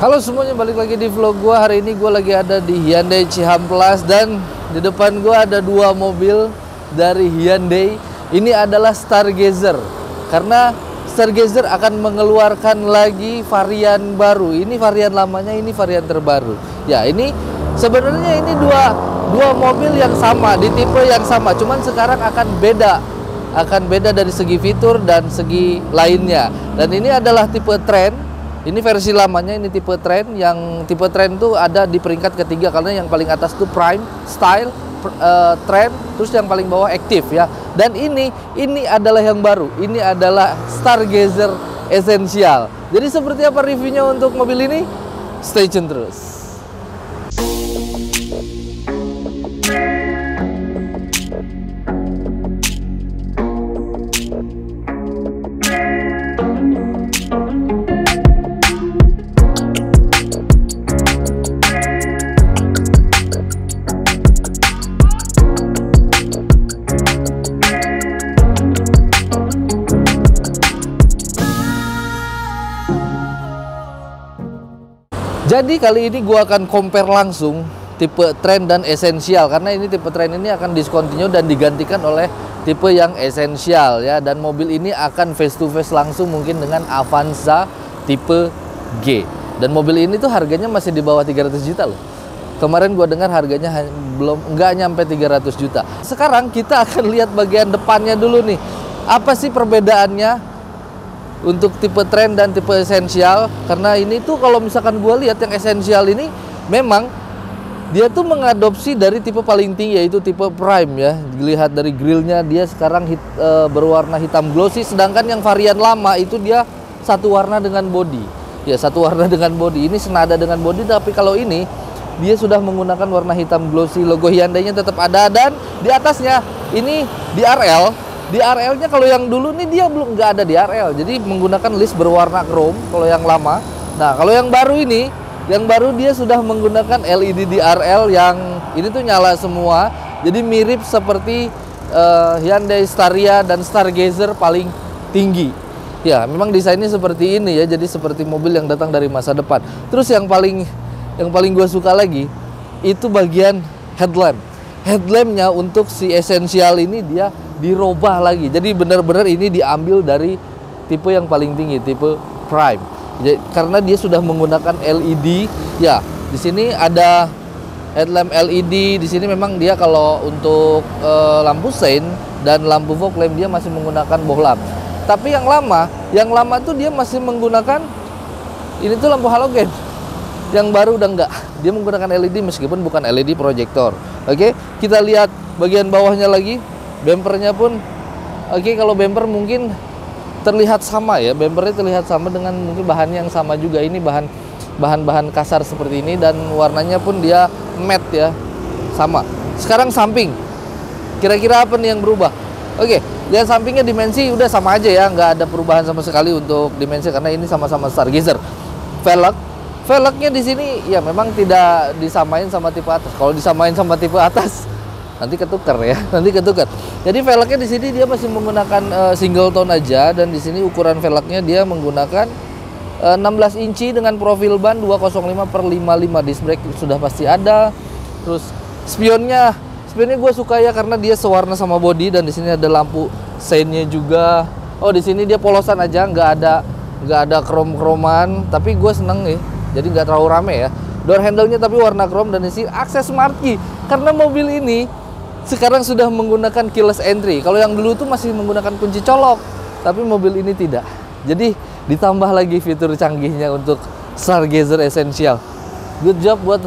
Halo semuanya, balik lagi di vlog gua. Hari ini gua lagi ada di Hyundai Cihampelas dan di depan gua ada dua mobil dari Hyundai. Ini adalah Stargazer. Karena Stargazer akan mengeluarkan lagi varian baru. Ini varian lamanya, ini varian terbaru. Ya, ini sebenarnya ini dua mobil yang sama, di tipe yang sama, cuman sekarang akan beda dari segi fitur dan segi lainnya. Dan ini adalah tipe Trend. Ini versi lamanya, ini tipe Trend. Yang tipe Trend tuh ada di peringkat ketiga karena yang paling atas tuh Prime, Style, Trend, terus yang paling bawah Active ya. Dan ini adalah yang baru. Ini adalah Stargazer Essential. Jadi seperti apa reviewnya untuk mobil ini? Stay tune terus. Jadi kali ini gua akan compare langsung tipe Trend dan Essential karena ini tipe Trend ini akan discontinue dan digantikan oleh tipe yang Essential ya, dan mobil ini akan face to face langsung mungkin dengan Avanza tipe G. Dan mobil ini tuh harganya masih di bawah 300 juta loh. Kemarin gua dengar harganya nggak nyampe 300 juta. Sekarang kita akan lihat bagian depannya dulu nih. Apa sih perbedaannya untuk tipe Trend dan tipe Essential? Karena ini tuh kalau misalkan gue lihat yang Essential ini memang dia tuh mengadopsi dari tipe paling tinggi, yaitu tipe Prime ya. Dilihat dari grillnya, dia sekarang berwarna hitam glossy, sedangkan yang varian lama itu dia satu warna dengan body ya, satu warna dengan body. Ini senada dengan body, tapi kalau ini dia sudah menggunakan warna hitam glossy. Logo Hyundai-nya tetap ada, dan di atasnya ini DRL. DRL-nya kalau yang dulu nih dia belum nggak ada DRL, jadi menggunakan list berwarna chrome kalau yang lama. Nah kalau yang baru ini, yang baru dia sudah menggunakan LED DRL yang ini tuh nyala semua, jadi mirip seperti Hyundai Staria dan Stargazer paling tinggi. Ya memang desainnya seperti ini ya, jadi seperti mobil yang datang dari masa depan. Terus yang paling gue suka lagi itu bagian headlampnya untuk si Essential ini dia dirubah lagi. Jadi benar-benar ini diambil dari tipe yang paling tinggi, tipe Prime. Jadi, karena dia sudah menggunakan LED. Ya, di sini ada headlamp LED. Di sini memang dia kalau untuk lampu sein dan lampu fog lamp dia masih menggunakan bohlam. Tapi yang lama tuh dia masih menggunakan ini tuh lampu halogen. Yang baru udah enggak. Dia menggunakan LED meskipun bukan LED proyektor. Oke, kita lihat bagian bawahnya lagi. Bempernya pun oke, kalau bemper mungkin terlihat sama ya, bempernya terlihat sama dengan mungkin bahannya yang sama juga. Ini bahan kasar seperti ini, dan warnanya pun dia matte ya, sama. Sekarang samping, kira-kira apa nih yang berubah? Oke, lihat sampingnya, dimensi udah sama aja ya, nggak ada perubahan sama sekali untuk dimensi karena ini sama-sama Stargazer. Velgnya di sini ya memang tidak disamain sama tipe atas. Kalau disamain sama tipe atas nanti ketukar ya, nanti ketukar. Jadi velgnya di sini dia masih menggunakan single tone aja, dan di sini ukuran velgnya dia menggunakan 16 inci dengan profil ban 205/55. Disc brake sudah pasti ada. Terus spionnya gue suka ya karena dia sewarna sama body, dan di sini ada lampu seinnya juga. Oh, di sini dia polosan aja, nggak ada krom-kroman, tapi gue seneng nih. Jadi nggak terlalu rame ya. Door handle-nya tapi warna chrome, dan di sini akses smart key karena mobil ini sekarang sudah menggunakan keyless entry. Kalau yang dulu tuh masih menggunakan kunci colok, tapi mobil ini tidak. Jadi ditambah lagi fitur canggihnya untuk Stargazer Essential. Good job buat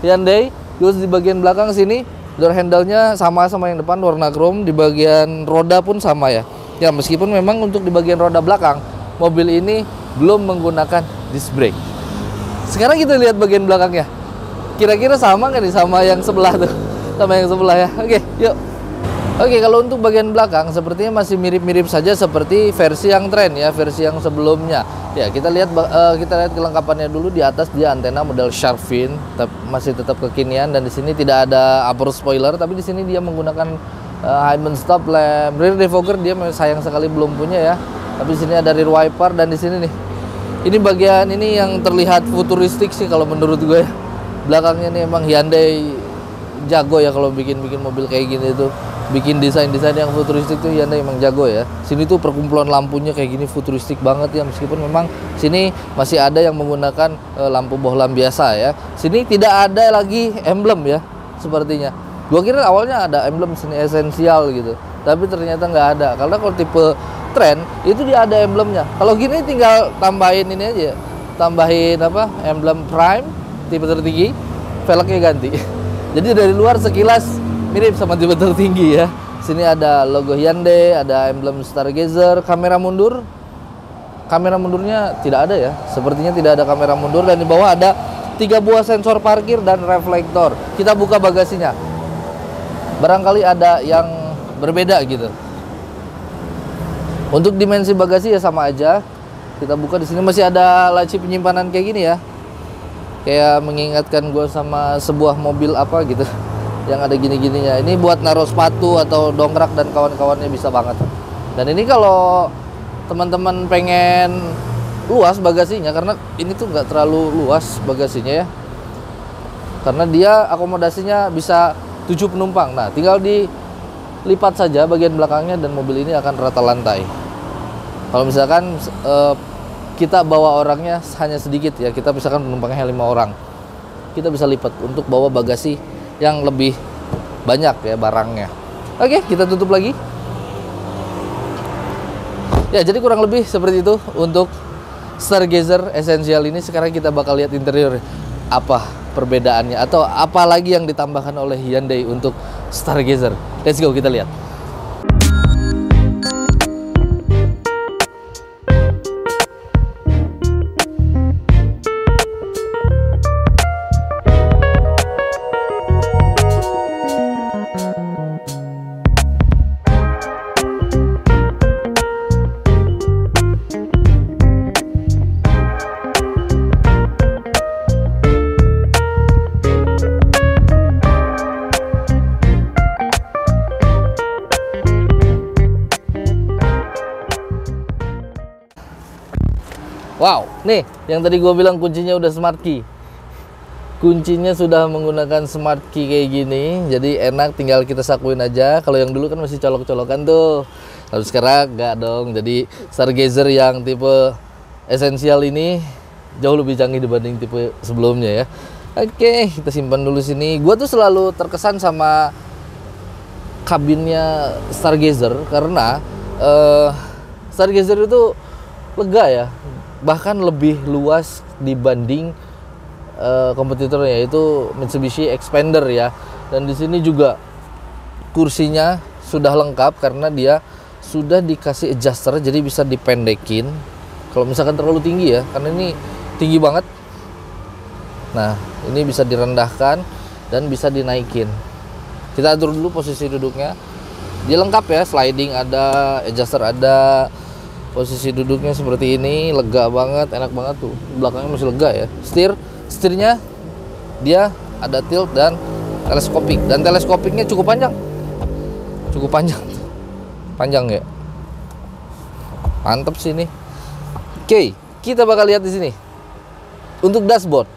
Hyundai. Terus di bagian belakang sini door handle-nya sama yang depan, warna chrome. Di bagian roda pun sama ya. Ya meskipun memang untuk di bagian roda belakang mobil ini belum menggunakan disc brake. Sekarang kita lihat bagian belakangnya. Kira-kira sama nggak nih sama yang sebelah tuh? Sama yang sebelah ya. Oke, yuk. Oke, kalau untuk bagian belakang sepertinya masih mirip-mirip saja seperti versi yang Trend ya, versi yang sebelumnya. Ya, kita lihat kelengkapannya dulu. Di atas dia antena model shark fin, masih tetap kekinian, dan di sini tidak ada upper spoiler, tapi di sini dia menggunakan high stop lamp. Rear defogger dia sayang sekali belum punya ya. Tapi di sini ada rear wiper, dan di sini nih Ini bagian ini yang terlihat futuristik sih kalau menurut gue ya. Belakangnya nih emang Hyundai jago ya kalau bikin mobil kayak gini tuh. Bikin desain yang futuristik tuh Hyundai emang jago ya. Sini tuh perkumpulan lampunya kayak gini futuristik banget ya, meskipun memang sini masih ada yang menggunakan lampu bohlam biasa ya. Sini tidak ada lagi emblem ya sepertinya. Gua kira awalnya ada emblem sini esensial gitu, tapi ternyata nggak ada. Karena kalau tipe Trend itu dia ada emblemnya. Kalau gini tinggal tambahin ini aja, tambahin apa, emblem Prime tipe tertinggi, velgnya ganti. Jadi dari luar sekilas mirip sama tipe tertinggi ya. Sini ada logo Hyundai, ada emblem Stargazer, kamera mundurnya tidak ada ya. Sepertinya tidak ada kamera mundur, dan di bawah ada 3 buah sensor parkir dan reflektor. Kita buka bagasinya. Barangkali ada yang berbeda gitu. Untuk dimensi bagasi ya sama aja. Kita buka, di sini masih ada laci penyimpanan kayak gini ya. Kayak mengingatkan gue sama sebuah mobil apa gitu yang ada gini-gininya. Ini buat naruh sepatu atau dongkrak dan kawan-kawannya bisa banget. Dan ini kalau teman-teman pengen luas bagasinya, karena ini tuh nggak terlalu luas bagasinya ya. Karena dia akomodasinya bisa 7 penumpang. Nah, tinggal dilipat saja bagian belakangnya dan mobil ini akan rata lantai. Kalau misalkan kita bawa orangnya hanya sedikit ya, kita misalkan penumpangnya 5 orang, kita bisa lipat untuk bawa bagasi yang lebih banyak ya barangnya. Oke, kita tutup lagi. Ya, jadi kurang lebih seperti itu untuk Stargazer Essential ini. Sekarang kita bakal lihat interior apa perbedaannya atau apa lagi yang ditambahkan oleh Hyundai untuk Stargazer. Let's go, kita lihat. Wow, nih yang tadi gue bilang kuncinya udah smart key. Kuncinya sudah menggunakan smart key kayak gini, jadi enak, tinggal kita sakuin aja. Kalau yang dulu kan masih colok-colokan tuh, kalau sekarang enggak dong. Jadi Stargazer yang tipe Essential ini jauh lebih canggih dibanding tipe sebelumnya ya. Oke, kita simpan dulu sini. Gue tuh selalu terkesan sama kabinnya Stargazer karena Stargazer itu lega ya, bahkan lebih luas dibanding kompetitornya, yaitu Mitsubishi Xpander ya. Dan di sini juga kursinya sudah lengkap karena dia sudah dikasih adjuster, jadi bisa dipendekin kalau misalkan terlalu tinggi ya, karena ini tinggi banget. Nah, ini bisa direndahkan dan bisa dinaikin. Kita atur dulu posisi duduknya. Dia lengkap ya, sliding ada, adjuster ada. Posisi duduknya seperti ini, lega banget, enak banget tuh. Belakangnya masih lega ya. Setirnya dia ada tilt dan teleskopik, dan teleskopiknya cukup panjang. Cukup panjang. Panjang ya. Mantep sih ini. Oke, kita bakal lihat di sini. Untuk dashboard.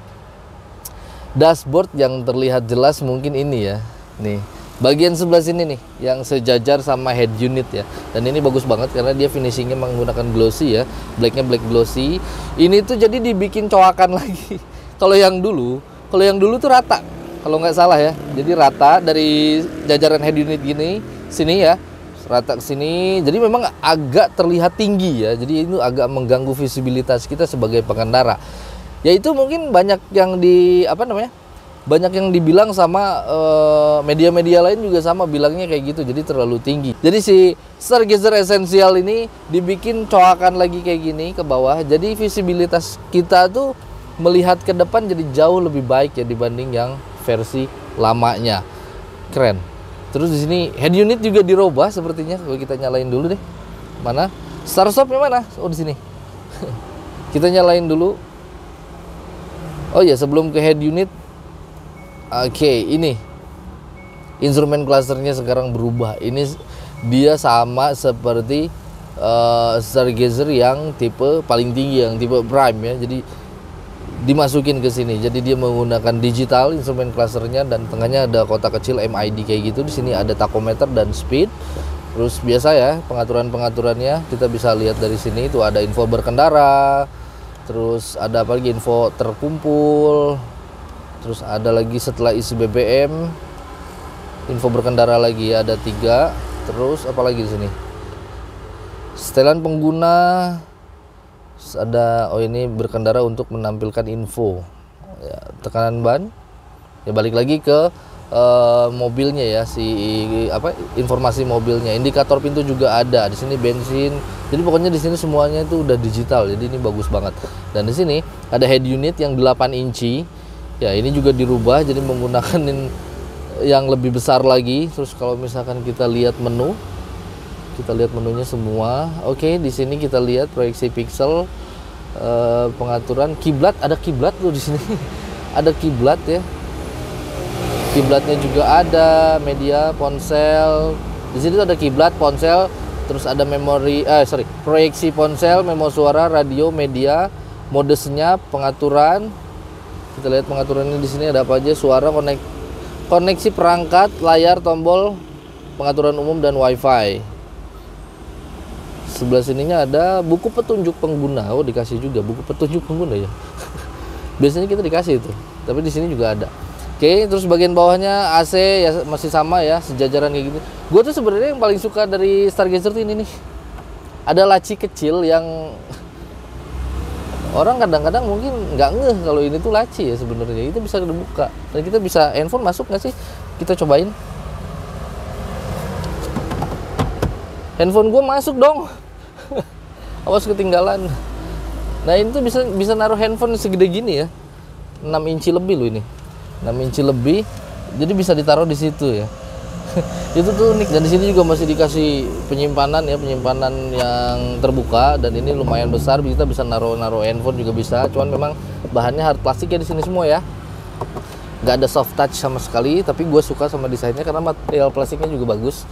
Dashboard yang terlihat jelas mungkin ini ya. Nih. Bagian sebelah sini nih yang sejajar sama head unit ya. Dan ini bagus banget karena dia finishingnya menggunakan glossy ya. Blacknya black glossy. Ini tuh jadi dibikin coakan lagi. Kalau yang dulu tuh rata. Kalau nggak salah ya. Jadi rata dari jajaran head unit gini sini ya. Rata ke sini. Jadi memang agak terlihat tinggi ya. Jadi itu agak mengganggu visibilitas kita sebagai pengendara. Ya itu mungkin banyak yang banyak yang dibilang sama media-media lain juga sama bilangnya kayak gitu, jadi terlalu tinggi. Jadi si Stargazer Essential ini dibikin coakan lagi kayak gini ke bawah, jadi visibilitas kita tuh melihat ke depan jadi jauh lebih baik ya dibanding yang versi lamanya. Keren. Terus di sini head unit juga dirubah sepertinya. Kalau kita nyalain dulu deh. Mana? Start stopnya mana? Oh, di sini. Kita nyalain dulu. Oh ya, sebelum ke head unit. Oke, ini instrumen clusternya sekarang berubah. Ini dia sama seperti Stargazer yang tipe paling tinggi, yang tipe Prime ya. Jadi dimasukin ke sini. Jadi dia menggunakan digital instrumen clusternya dan tengahnya ada kotak kecil MID kayak gitu. Di sini ada tachometer dan speed. Terus biasa ya pengaturan-pengaturannya kita bisa lihat dari sini. Itu ada info berkendara. Terus ada apa lagi, info terkumpul. Terus ada lagi setelah isi BBM, info berkendara lagi ada 3. Terus apa lagi di sini? Setelan pengguna. Terus ada ini berkendara untuk menampilkan info. Ya, tekanan ban. Ya balik lagi ke mobilnya ya, informasi mobilnya. Indikator pintu juga ada. Di sini bensin. Jadi pokoknya di sini semuanya itu udah digital. Jadi ini bagus banget. Dan di sini ada head unit yang 8 inci. Ya, ini juga dirubah jadi menggunakan yang lebih besar lagi. Terus kalau misalkan kita lihat menu, kita lihat menunya semua. Oke, di sini kita lihat proyeksi pixel, pengaturan kiblat, ada kiblat tuh di sini. Ada kiblat ya. Kiblatnya juga ada, media, ponsel. Di sini tuh ada kiblat, ponsel, terus ada proyeksi ponsel, memo suara, radio, media, mode senyap, pengaturan. Kita lihat pengaturannya di sini ada apa aja, suara, koneksi perangkat, layar, tombol, pengaturan umum dan WiFi. Sebelah sininya ada buku petunjuk pengguna. Oh, dikasih juga buku petunjuk pengguna ya. Biasanya kita dikasih itu, tapi di sini juga ada. Oke, terus bagian bawahnya AC ya masih sama ya, sejajaran kayak gitu. Gue tuh sebenarnya yang paling suka dari Stargazer tuh ini nih. Ada laci kecil yang orang kadang-kadang mungkin nggak ngeh kalau ini tuh laci ya sebenarnya. Itu bisa dibuka dan kita bisa handphone masuk nggak sih? Kita cobain. Handphone gue masuk dong. Awas ketinggalan. Nah ini tuh bisa naruh handphone segede gini ya. 6 inci lebih loh ini. 6 inci lebih. Jadi bisa ditaruh di situ ya. Itu tuh unik. Dan di sini juga masih dikasih penyimpanan ya, penyimpanan yang terbuka dan ini lumayan besar. Kita bisa naruh handphone juga bisa. Cuman memang bahannya hard plastik ya di sini semua ya. Nggak ada soft touch sama sekali. Tapi gue suka sama desainnya karena material plastiknya juga bagus.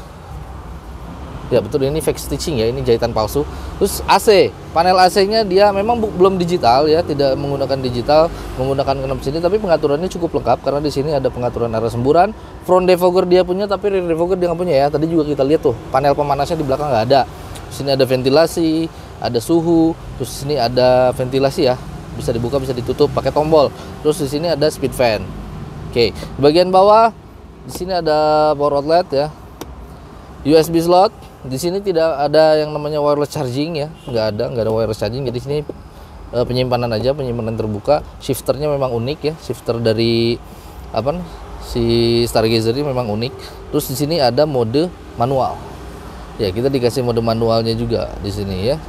Ya betul, ini fake stitching ya, ini jahitan palsu. Terus AC, panel AC-nya dia memang belum digital ya, tidak menggunakan digital, menggunakan knob sini, tapi pengaturannya cukup lengkap karena di sini ada pengaturan arah semburan. Front defogger dia punya, tapi rear defogger dia nggak punya ya. Tadi juga kita lihat tuh, panel pemanasnya di belakang nggak ada. Di sini ada ventilasi, ada suhu, terus di sini ada ventilasi ya, bisa dibuka bisa ditutup pakai tombol. Terus di sini ada speed fan. Oke, di bagian bawah di sini ada power outlet ya, USB slot. Di sini tidak ada yang namanya wireless charging ya, nggak ada wireless charging. Jadi sini penyimpanan aja, penyimpanan terbuka. Shifternya memang unik ya, shifter dari si Stargazer ini memang unik. Terus di sini ada mode manual. Ya kita dikasih mode manualnya juga di sini ya.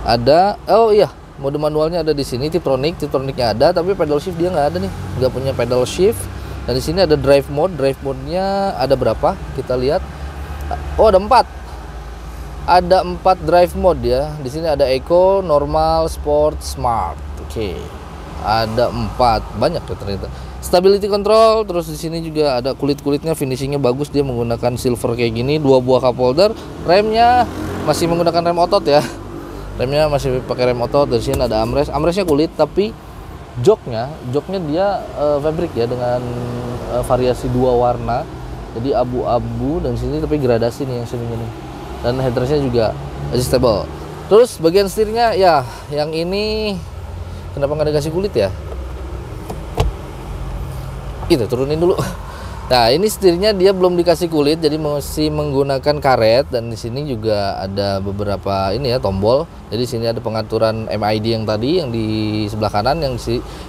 Ada, oh iya, mode manualnya ada di sini. Tiptroniknya ada, tapi pedal shift dia nggak ada nih, nggak punya pedal shift. Dan di sini ada drive mode-nya ada berapa? Kita lihat. Oh ada 4. Ada 4 drive mode ya. Di sini ada Eco, Normal, Sport, Smart. Oke. Ada 4. Banyak ya ternyata. Stability control, terus di sini juga ada kulit-kulitnya, finishingnya bagus, dia menggunakan silver kayak gini, 2 buah cup holder. Remnya masih menggunakan rem otot ya. Remnya masih pakai rem otot. Dari sini ada armrestnya kulit, tapi joknya dia fabric ya dengan variasi 2 warna. Jadi abu-abu dan sini tapi gradasi nih yang sini nih. Dan headrastnya juga adjustable. Terus bagian setirnya ya, yang ini kenapa nggak dikasih kulit ya? Itu turunin dulu. Nah ini setirnya dia belum dikasih kulit, jadi masih menggunakan karet. Dan di sini juga ada beberapa ini ya tombol. Jadi sini ada pengaturan MID yang tadi yang di sebelah kanan,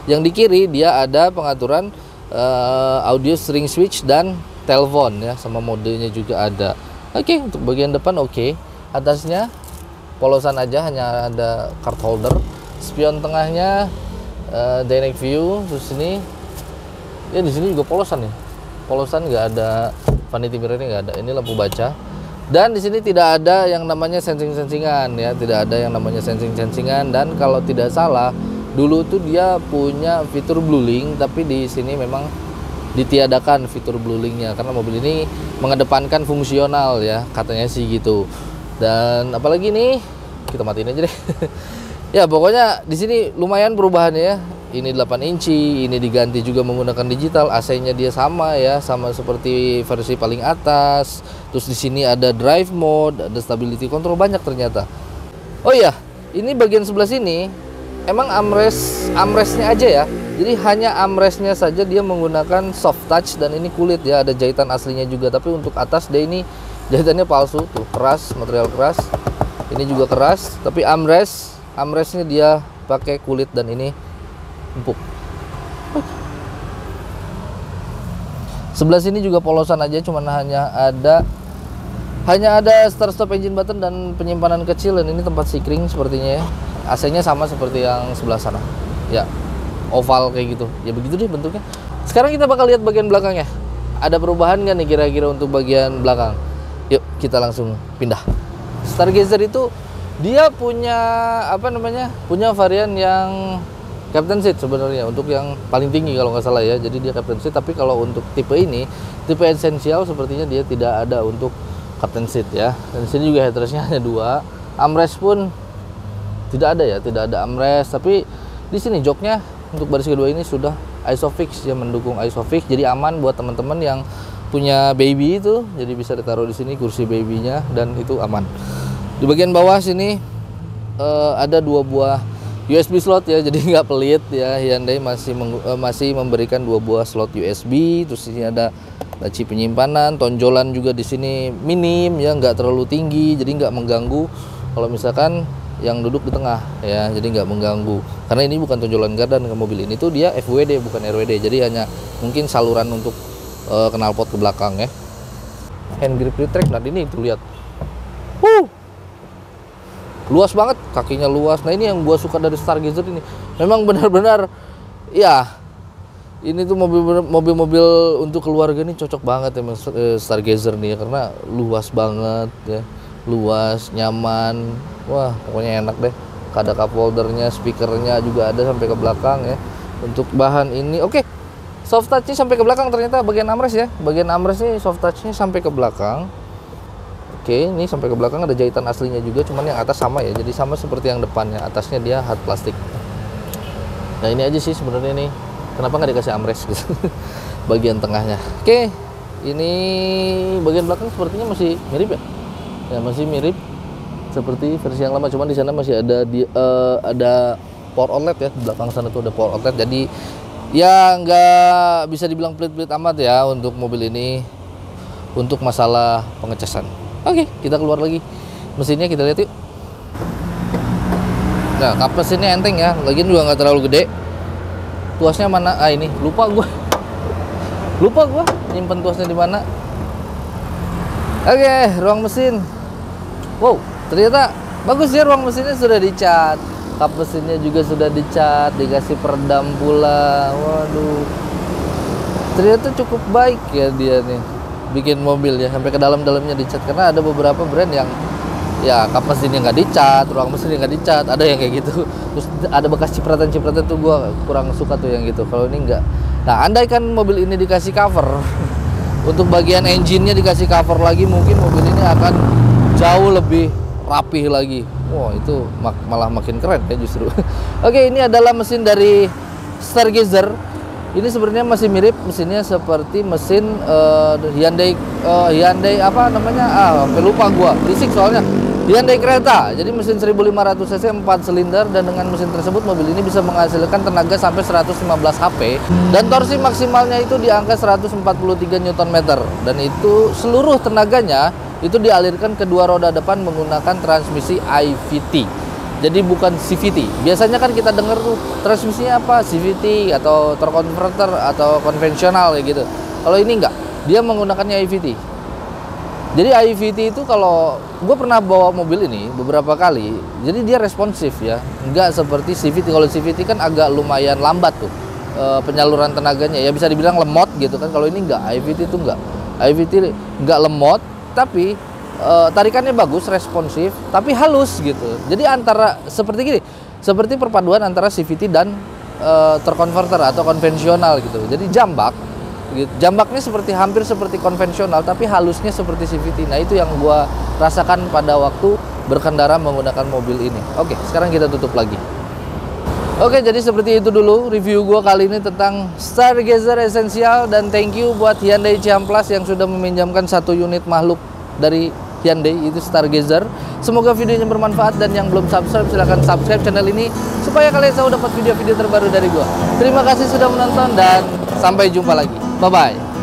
yang di kiri dia ada pengaturan audio string switch dan telepon ya, sama modenya juga ada. Oke, untuk bagian depan oke. Atasnya polosan aja, hanya ada card holder. Spion tengahnya dynamic view. Terus ini ya di sini juga polosan ya. Polosan nggak ada, vanity mirrornya nggak ada. Ini lampu baca. Dan di sini tidak ada yang namanya sensing-sensingan ya, tidak ada yang namanya sensing-sensingan. Dan kalau tidak salah dulu tuh dia punya fitur blueling, tapi di sini memang ditiadakan fitur bluelingnya karena mobil ini mengedepankan fungsional ya, katanya sih gitu. Dan apalagi nih, kita matiin aja deh. Ya pokoknya di sini lumayan perubahannya ya. Ini 8 inci, ini diganti juga menggunakan digital. AC-nya dia sama ya, sama seperti versi paling atas. Terus di sini ada drive mode, ada stability control, banyak ternyata. Oh iya, ini bagian sebelah sini emang armrestnya aja ya. Jadi hanya armrestnya saja dia menggunakan soft touch dan ini kulit ya, ada jahitan aslinya juga. Tapi untuk atas dia ini jahitannya palsu tuh, keras, material keras. Ini juga keras, tapi armrestnya dia pakai kulit dan ini empuk. Sebelah sini juga polosan aja, cuman hanya ada start stop engine button dan penyimpanan kecil, dan ini tempat sikring sepertinya ya. AC-nya sama seperti yang sebelah sana. Ya, oval kayak gitu. Ya begitu deh bentuknya. Sekarang kita bakal lihat bagian belakangnya. Ada perubahan nggak nih kira-kira untuk bagian belakang? Yuk, kita langsung pindah. Stargazer itu dia punya punya varian yang Captain Seat sebenarnya, untuk yang paling tinggi kalau nggak salah ya. Jadi dia Captain Seat, tapi kalau untuk tipe ini, tipe Essential sepertinya dia tidak ada untuk Captain Seat ya. Dan di sini juga headrestnya hanya 2. Armrest pun tidak ada ya, tidak ada armrest. Tapi di sini joknya untuk baris kedua ini sudah Isofix ya, mendukung Isofix. Jadi aman buat teman-teman yang punya baby itu. Jadi bisa ditaruh di sini kursi babynya dan itu aman. Di bagian bawah sini ada 2 buah USB slot ya, jadi nggak pelit ya. Hyundai masih memberikan 2 buah slot USB. Terus ini ada laci penyimpanan, tonjolan juga di sini minim ya, nggak terlalu tinggi, jadi nggak mengganggu kalau misalkan yang duduk di tengah ya, jadi nggak mengganggu. Karena ini bukan tonjolan gardan ke mobil ini tuh, dia FWD bukan RWD, jadi hanya mungkin saluran untuk knalpot ke belakang ya. Hand grip retract, nah ini tuh lihat. Luas banget, kakinya luas. Nah ini yang gua suka dari Stargazer ini, memang benar-benar ya, ini tuh mobil-mobil untuk keluarga ini cocok banget emang Stargazer nih ya, karena luas banget ya, luas, nyaman. Wah pokoknya enak deh. Ada cup holdernya, speakernya juga ada sampai ke belakang ya. Untuk bahan ini oke. Soft touch-nya sampai ke belakang ternyata, bagian armrest ya, bagian armrest ini soft touch-nya sampai ke belakang. Oke, ini sampai ke belakang ada jahitan aslinya juga, cuman yang atas sama ya, jadi sama seperti yang depannya. Atasnya dia hard plastik. Nah ini aja sih sebenarnya nih, kenapa nggak dikasih armrest gitu. Bagian tengahnya. Oke, ini bagian belakang sepertinya masih mirip ya. Ya masih mirip seperti versi yang lama, cuman di sana masih ada power outlet ya, di belakang sana tuh ada power outlet. Jadi ya nggak bisa dibilang pelit-pelit amat ya untuk mobil ini untuk masalah pengecasan. Oke, kita keluar lagi mesinnya, kita lihat yuk. Nah, kap mesinnya enteng ya, lagian juga nggak terlalu gede. Tuasnya mana? Ah ini, lupa gua nyimpen tuasnya di mana. Oke, ruang mesin. Wow, ternyata bagus ya, ruang mesinnya sudah dicat. Kap mesinnya juga sudah dicat, dikasih peredam pula. Waduh, ternyata cukup baik ya dia nih bikin mobil ya, sampai ke dalam-dalamnya dicat. Karena ada beberapa brand yang ya kap mesinnya nggak dicat, ruang mesinnya nggak dicat, ada yang kayak gitu. Terus ada bekas cipratan-cipratan tuh, gua kurang suka tuh yang gitu. Kalau ini enggak. Nah, andai kan mobil ini dikasih cover untuk bagian engine-nya dikasih cover lagi, mungkin mobil ini akan jauh lebih rapih lagi. Wah, itu malah makin keren ya justru. Oke, ini adalah mesin dari Stargazer. Ini sebenarnya masih mirip mesinnya seperti mesin Hyundai apa namanya? Lupa gua. Berisik soalnya. Hyundai Creta. Jadi mesin 1500 cc 4 silinder, dan dengan mesin tersebut mobil ini bisa menghasilkan tenaga sampai 115 HP dan torsi maksimalnya itu di angka 143 Nm, dan itu seluruh tenaganya itu dialirkan ke dua roda depan menggunakan transmisi IVT. Jadi bukan CVT. Biasanya kan kita dengar tuh transmisinya apa? CVT atau torque converter atau konvensional kayak gitu. Kalau ini enggak, dia menggunakannya IVT. Jadi IVT itu kalau gue pernah bawa mobil ini beberapa kali, jadi dia responsif ya. Enggak seperti CVT. Kalau CVT kan agak lumayan lambat tuh penyaluran tenaganya. Ya bisa dibilang lemot gitu kan. Kalau ini enggak, IVT itu enggak. IVT enggak lemot, tapi tarikannya bagus, responsif, tapi halus gitu. Jadi antara seperti gini, seperti perpaduan antara CVT dan torque converter atau konvensional gitu. Jadi jambak gitu. Jambaknya hampir seperti konvensional, tapi halusnya seperti CVT. Nah, itu yang gua rasakan pada waktu berkendara menggunakan mobil ini. Oke, sekarang kita tutup lagi. Oke, jadi seperti itu dulu review gua kali ini tentang Stargazer Essential, dan thank you buat Hyundai Ciamplas yang sudah meminjamkan 1 unit makhluk dari Hyundai, itu Stargazer. Semoga videonya bermanfaat, dan yang belum subscribe silahkan subscribe channel ini supaya kalian selalu dapat video-video terbaru dari gua. Terima kasih sudah menonton dan sampai jumpa lagi. Bye-bye.